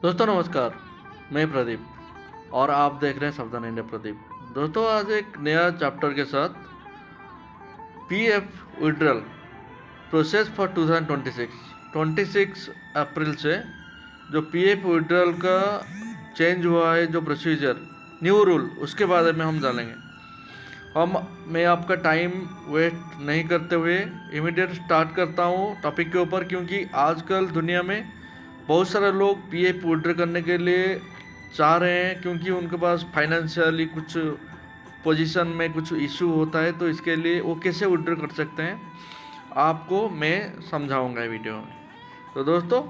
दोस्तों नमस्कार, मैं प्रदीप और आप देख रहे हैं सावधान इंडिया प्रदीप। दोस्तों आज एक नया चैप्टर के साथ पीएफ विड्रॉल प्रोसेस फॉर 2026 अप्रैल से जो पीएफ विड्रॉल का चेंज हुआ है, जो प्रोसीजर न्यू रूल, उसके बारे में हम जानेंगे। मैं आपका टाइम वेस्ट नहीं करते हुए इमीडिएट स्टार्ट करता हूँ टॉपिक के ऊपर, क्योंकि आजकल दुनिया में बहुत सारे लोग पीएफ विड्रॉ करने के लिए चाह रहे हैं, क्योंकि उनके पास फाइनेंशियली कुछ पोजीशन में कुछ इशू होता है। तो इसके लिए वो कैसे विड्रॉ कर सकते हैं आपको मैं समझाऊंगा वीडियो में। तो दोस्तों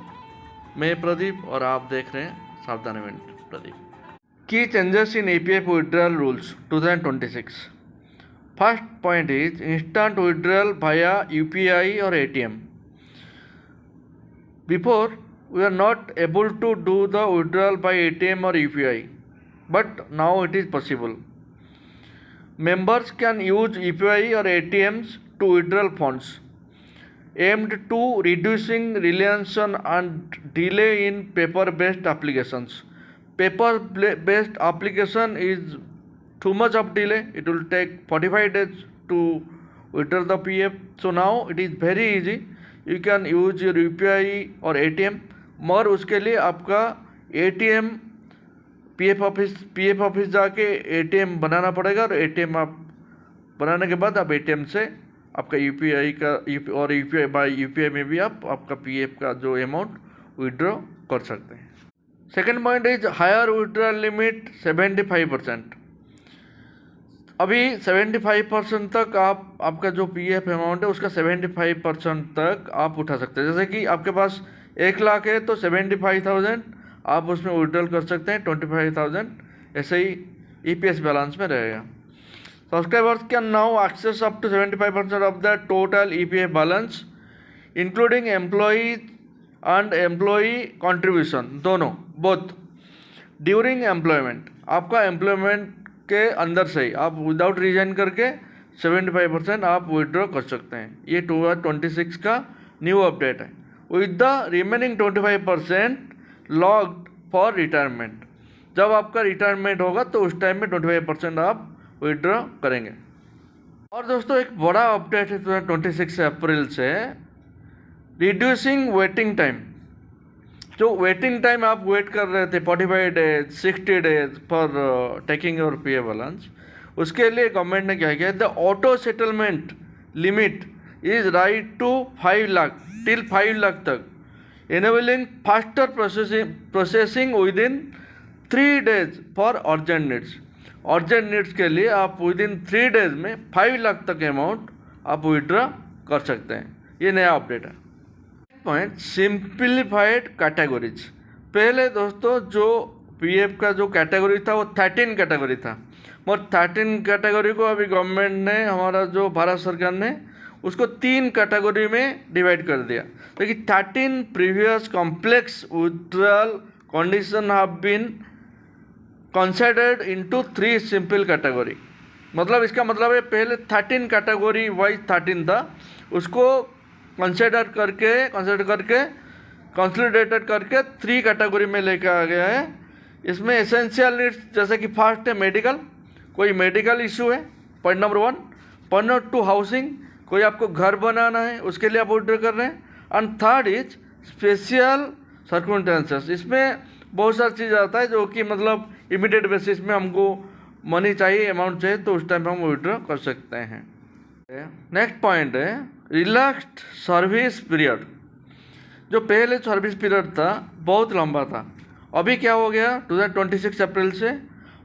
मैं प्रदीप और आप देख रहे हैं सावधान इंडिया प्रदीप। की changes in EPF withdrawal rules 2026। First point is instant withdrawal via UPI और ATM. Before, we are not able to do the withdrawal by ATM or UPI, but now it is possible. Members can use UPI or ATMs to withdraw funds, aimed to reducing reliance on and delay in paper-based applications. Paper-based application is too much of delay. It will take 45 days to withdraw the PF. So now it is very easy. You can use your UPI और ATM, मगर उसके लिए आपका ATM PF office जाके ATM बनाना पड़ेगा, और ATM आप बनाने के बाद आप ATM से आपका UPI का और UPI में भी आप आपका PF का जो अमाउंट विड्रॉ कर सकते हैं। Second point is higher withdrawal limit 75%। अभी 75% तक आपका जो पीएफ अमाउंट है उसका 75% तक आप उठा सकते हैं। जैसे कि आपके पास 1 लाख है तो 75,000 आप उसमें विड्रॉल कर सकते हैं, 25,000 ऐसे ही ईपीएस बैलेंस में रहेगा। Subscribers can now access up to 75% of the total EPF balance including employee and employee contribution, दोनों बोथ ड्यूरिंग एम्प्लॉयमेंट। आपका एम्प्लॉयमेंट के अंदर से ही आप विदाउट रिजाइन करके 75% आप विड्रॉ कर सकते हैं। ये 2026 का न्यू अपडेट है। With the remaining 25% locked for retirement. जब आपका रिटायरमेंट होगा तो उस टाइम में 25% आप विड्रॉ करेंगे। और दोस्तों एक बड़ा अपडेट है 2026 अप्रैल से, रिड्यूसिंग वेटिंग टाइम। जो वेटिंग टाइम आप वेट कर रहे थे 45 days 60 days for taking your PF balance, उसके लिए गवर्नमेंट ने क्या किया, the auto settlement limit is right to 5 lakh till 5 lakh तक, enabling faster processing within 3 days for urgent needs. Urgent needs के लिए आप विद इन 3 डेज में 5 लाख तक अमाउंट आप विड्रॉ कर सकते हैं। ये नया अपडेट है। Point simplified categories. पहले दोस्तों जो पीएफ का जो कैटेगरी था वो 13 कैटेगरी था, मगर 13 कैटेगरी को अभी गवर्नमेंट ने, हमारा जो भारत सरकार ने उसको 3 कैटेगरी में डिवाइड कर दिया। लेकिन 13 previous complex withdrawal condition have been considered into 3 simple category. मतलब इसका मतलब है पहले 13 कैटेगरी वाइज 13 था, उसको कंसिडर करके कंसोलिडेटेड करके 3 कैटेगरी में लेकर आ गया है। इसमें एसेंशियल नीड्स जैसे कि फर्स्ट है मेडिकल, कोई मेडिकल इशू है, point number 1। Point number 2 housing, कोई आपको घर बनाना है उसके लिए आप विड्रॉ कर रहे हैं। And third is special circumstances. इसमें बहुत सारी चीज़ आता है जो कि मतलब इमीडिएट बेसिस में हमको मनी चाहिए, अमाउंट चाहिए, तो उस टाइम पर हम विड्रॉ कर सकते हैं। नेक्स्ट पॉइंट है रिलैक्स्ड सर्विस पीरियड। जो पहले सर्विस पीरियड था बहुत लंबा था, अभी क्या हो गया 2026 अप्रैल से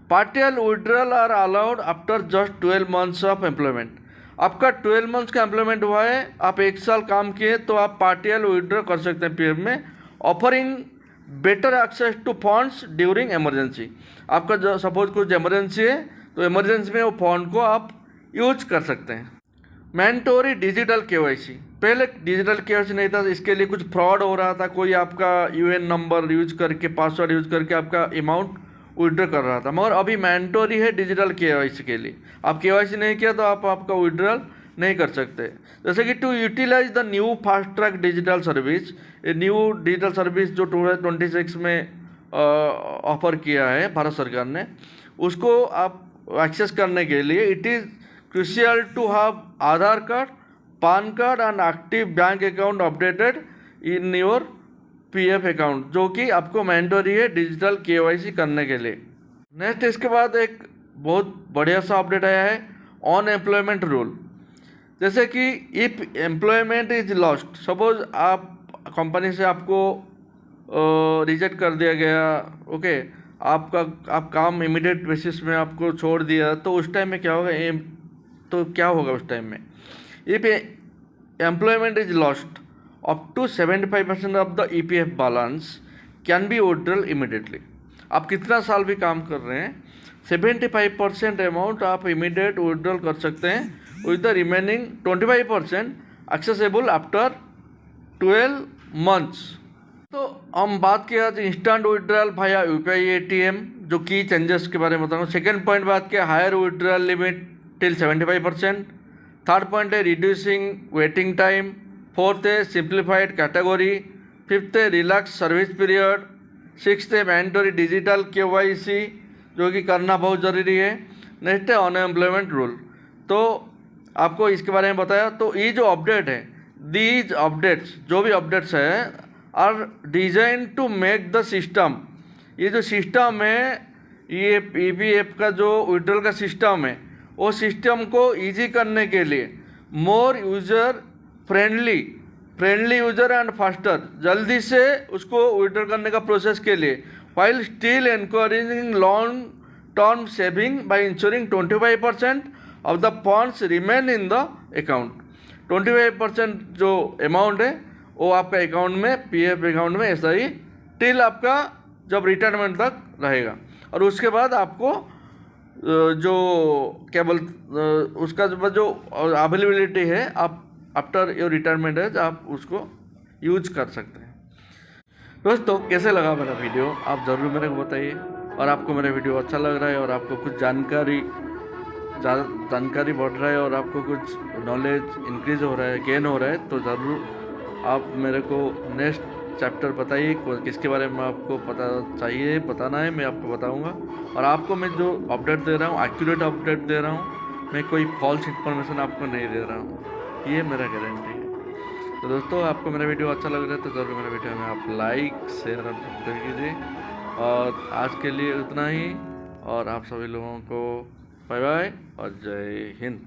partial withdrawal are allowed after just 12 months of employment. आपका 12 मंथ्स का एम्प्लॉयमेंट हुआ है, आप 1 साल काम किए तो आप पार्टियल विड्रॉ कर सकते हैं पीएफ में, offering better access to funds during emergency. आपका जो सपोज कुछ इमरजेंसी है तो इमरजेंसी में वो फंड को आप यूज कर सकते हैं। Mandatory digital KYC. पहले डिजिटल केवाईसी नहीं था, इसके लिए कुछ फ्रॉड हो रहा था, कोई आपका यूएन नंबर यूज करके पासवर्ड यूज करके आपका अमाउंट विड्रॉ कर रहा था, मगर अभी मैंडेटरी है डिजिटल केवाईसी के लिए। आप केवाईसी नहीं किया तो आप आपका विड्रॉल नहीं कर सकते। जैसे कि to utilize the new fast track digital service, ये न्यू डिजिटल सर्विस जो 2026 में ऑफर किया है भारत सरकार ने, उसको आप एक्सेस करने के लिए it is crucial to have Aadhaar card, PAN card and active bank account updated in your PF account, जो कि आपको मैंडेटरी है डिजिटल केवाईसी करने के लिए। नेक्स्ट इसके बाद एक बहुत बढ़िया सा अपडेट आया है ऑन एम्प्लॉयमेंट रूल। जैसे कि if employment is lost, suppose आप कंपनी से आपको रिजेक्ट कर दिया गया, ओके, आप काम इमीडिएट बेसिस में आपको छोड़ दिया, तो उस टाइम में क्या होगा? तो क्या होगा उस टाइम में? If employment is lost up to 75% of the EPF balance can be withdrawal immediately. आप कितना साल भी काम कर रहे हैं, 75% अमाउंट आप इमीडिएट विड्रॉल कर सकते हैं with the remaining 25% accessible after 12 months. तो हम बात किया आज इंस्टेंट विड्रॉल भाया यूपीआई एटीएम, जो की चेंजेस के बारे में बताऊँ। सेकेंड पॉइंट बात किया higher withdrawal limit till 75%। Third point है रिड्यूसिंग वेटिंग टाइम। फोर्थ है सिंप्लीफाइड कैटेगरी। फिफ्थ है रिलैक्स सर्विस पीरियड। सिक्स्थ है मैंडेटरी डिजिटल केवाईसी, जो कि करना बहुत ज़रूरी है। नेक्स्ट है अनएम्प्लॉयमेंट रूल। तो आपको इसके बारे में बताया। तो ये जो अपडेट है, दीज अपडेट्स, जो भी अपडेट्स है, are designed to make the system, ये जो सिस्टम है, ये ईपीएफ का जो विड्रॉल का सिस्टम है, वो सिस्टम को इजी करने के लिए more user friendly user and faster, जल्दी से उसको विड्रॉल करने का प्रोसेस के लिए, while still encouraging long term saving by ensuring 25% of the funds remain in the account। 25% जो अमाउंट है वो आपका अकाउंट में, पीएफ अकाउंट में ऐसा ही टिल आपका जब रिटायरमेंट तक रहेगा। और उसके बाद आपको जो क्या उसका जो अवेलेबिलिटी है, आप आफ्टर योर रिटायरमेंट है, आप उसको यूज कर सकते हैं। दोस्तों, कैसे लगा मेरा वीडियो आप ज़रूर मेरे को बताइए। और आपको मेरा वीडियो अच्छा लग रहा है और आपको कुछ जानकारी बढ़ रहा है और आपको कुछ नॉलेज इंक्रीज हो रहा है, गेन हो रहा है, तो ज़रूर आप मेरे को नेक्स्ट चैप्टर बताइए किसके बारे में आपको पता चाहिए, बताना है, मैं आपको बताऊंगा। और आपको मैं जो अपडेट दे रहा हूँ, एक्यूरेट अपडेट दे रहा हूँ, मैं कोई फॉल्स इन्फॉर्मेशन आपको नहीं दे रहा हूँ, ये मेरा गारंटी है। तो दोस्तों, आपको मेरा वीडियो अच्छा लग रहा है तो ज़रूर मेरे वीडियो में आप लाइक, शेयर और सब्सक्राइब कीजिए। और आज के लिए उतना ही, और आप सभी लोगों को बाय बाय और जय हिंद।